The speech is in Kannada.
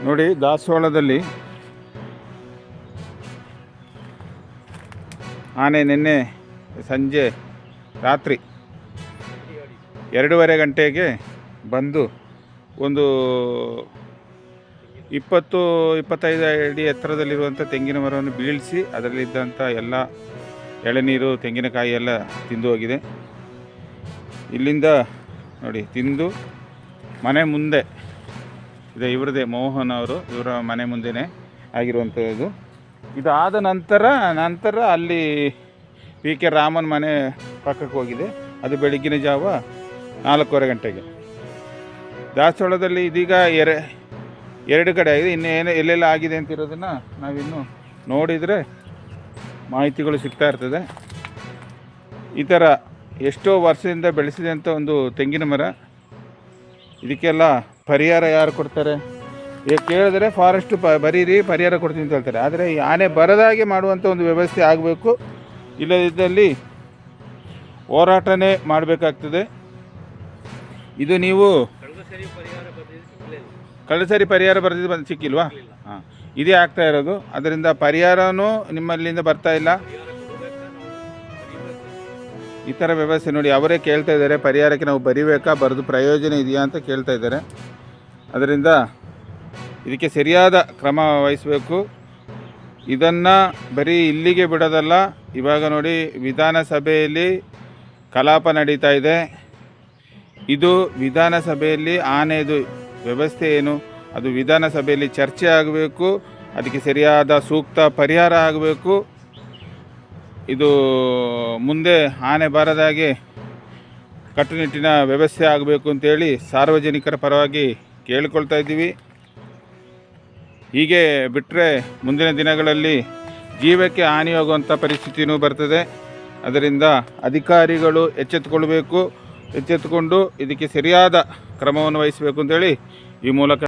ನೋಡಿ, ದಾಸವಾಳದಲ್ಲಿ ಆನೆ ನಿನ್ನೆ ಸಂಜೆ ರಾತ್ರಿ 2:30 ಗಂಟೆಗೆ ಬಂದು ಒಂದು 20-25 ಅಡಿ ಎತ್ತರದಲ್ಲಿರುವಂಥ ತೆಂಗಿನ ಮರವನ್ನು ಬೀಳಿಸಿ ಅದರಲ್ಲಿದ್ದಂಥ ಎಲ್ಲ ಎಳನೀರು ತೆಂಗಿನಕಾಯಿ ಎಲ್ಲ ತಿಂದು ಹೋಗಿದೆ. ಇಲ್ಲಿಂದ ನೋಡಿ ತಿಂದು ಮನೆ ಮುಂದೆ ಇದೆ, ಇವ್ರದೇ ಮೋಹನ್ ಅವರು, ಇವರ ಮನೆ ಮುಂದೆನೇ ಆಗಿರುವಂಥದ್ದು. ಇದಾದ ನಂತರ ಅಲ್ಲಿ ಪಿ ಕೆ ರಾಮನ್ ಮನೆ ಪಕ್ಕಕ್ಕೆ ಹೋಗಿದೆ. ಅದು ಬೆಳಗ್ಗಿನ ಜಾವ 4:15 ಗಂಟೆಗೆ. ದಾಸವಾಳದಲ್ಲಿ ಇದೀಗ 2 ಕಡೆ ಆಗಿದೆ. ಇನ್ನು ಎಲ್ಲೆಲ್ಲ ಆಗಿದೆ ಅಂತಿರೋದನ್ನು ನಾವಿನ್ನು ನೋಡಿದರೆ ಮಾಹಿತಿಗಳು ಸಿಗ್ತಾ ಇರ್ತದೆ. ಈ ಥರ ಎಷ್ಟೋ ವರ್ಷದಿಂದ ಬೆಳೆಸಿದಂಥ ಒಂದು ತೆಂಗಿನ ಮರ, ಇದಕ್ಕೆಲ್ಲ ಪರಿಹಾರ ಯಾರು ಕೊಡ್ತಾರೆ? ಈಗ ಕೇಳಿದ್ರೆ ಫಾರೆಸ್ಟ್ ಬರೀರಿ ಪರಿಹಾರ ಕೊಡ್ತೀನಿ ಅಂತ ಹೇಳ್ತಾರೆ. ಆದರೆ ಈ ಆನೆ ಬರದಾಗೆ ಮಾಡುವಂಥ ಒಂದು ವ್ಯವಸ್ಥೆ ಆಗಬೇಕು. ಇಲ್ಲದಿದ್ದಲ್ಲಿ ಹೋರಾಟನೇ ಮಾಡಬೇಕಾಗ್ತದೆ. ಇದು ನೀವು ಕಳೆದ ಸರಿ ಪರಿಹಾರ ಬರೆದಿದ್ದು ಸಿಕ್ಕಿಲ್ವಾ? ಹಾಂ, ಇದೇ ಆಗ್ತಾ ಇರೋದು. ಅದರಿಂದ ಪರಿಹಾರನೂ ನಿಮ್ಮಲ್ಲಿಂದ ಬರ್ತಾ ಇಲ್ಲ. ಈ ಥರ ವ್ಯವಸ್ಥೆ ನೋಡಿ, ಅವರೇ ಕೇಳ್ತಾ ಇದ್ದಾರೆ, ಪರಿಹಾರಕ್ಕೆ ನಾವು ಬರಿಬೇಕಾ, ಬರೆದು ಪ್ರಯೋಜನ ಇದೆಯಾ ಅಂತ ಕೇಳ್ತಾ ಇದ್ದಾರೆ. ಅದರಿಂದ ಇದಕ್ಕೆ ಸರಿಯಾದ ಕ್ರಮ ವಹಿಸಬೇಕು. ಇದನ್ನು ಬರೀ ಇಲ್ಲಿಗೆ ಬಿಡೋದಲ್ಲ. ಇವಾಗ ನೋಡಿ, ವಿಧಾನಸಭೆಯಲ್ಲಿ ಕಲಾಪ ನಡೀತಾ ಇದೆ. ಇದು ವಿಧಾನಸಭೆಯಲ್ಲಿ ಆನೆದು ವ್ಯವಸ್ಥೆ ಏನು, ಅದು ವಿಧಾನಸಭೆಯಲ್ಲಿ ಚರ್ಚೆ ಆಗಬೇಕು. ಅದಕ್ಕೆ ಸರಿಯಾದ ಸೂಕ್ತ ಪರಿಹಾರ ಆಗಬೇಕು. ಇದು ಮುಂದೆ ಆನೆ ಬಾರದಾಗೆ ಕಟ್ಟುನಿಟ್ಟಿನ ವ್ಯವಸ್ಥೆ ಆಗಬೇಕು ಅಂತೇಳಿ ಸಾರ್ವಜನಿಕರ ಪರವಾಗಿ ಕೇಳಿಕೊಳ್ತಾ ಇದ್ದೀವಿ. ಹೀಗೆ ಬಿಟ್ಟರೆ ಮುಂದಿನ ದಿನಗಳಲ್ಲಿ ಜೀವಕ್ಕೆ ಹಾನಿಯಾಗುವಂಥ ಪರಿಸ್ಥಿತಿಯೂ ಬರ್ತದೆ. ಅದರಿಂದ ಅಧಿಕಾರಿಗಳು ಎಚ್ಚೆತ್ತುಕೊಂಡು ಇದಕ್ಕೆ ಸರಿಯಾದ ಕ್ರಮವನ್ನು ವಹಿಸಬೇಕು ಅಂತೇಳಿ ಈ ಮೂಲಕ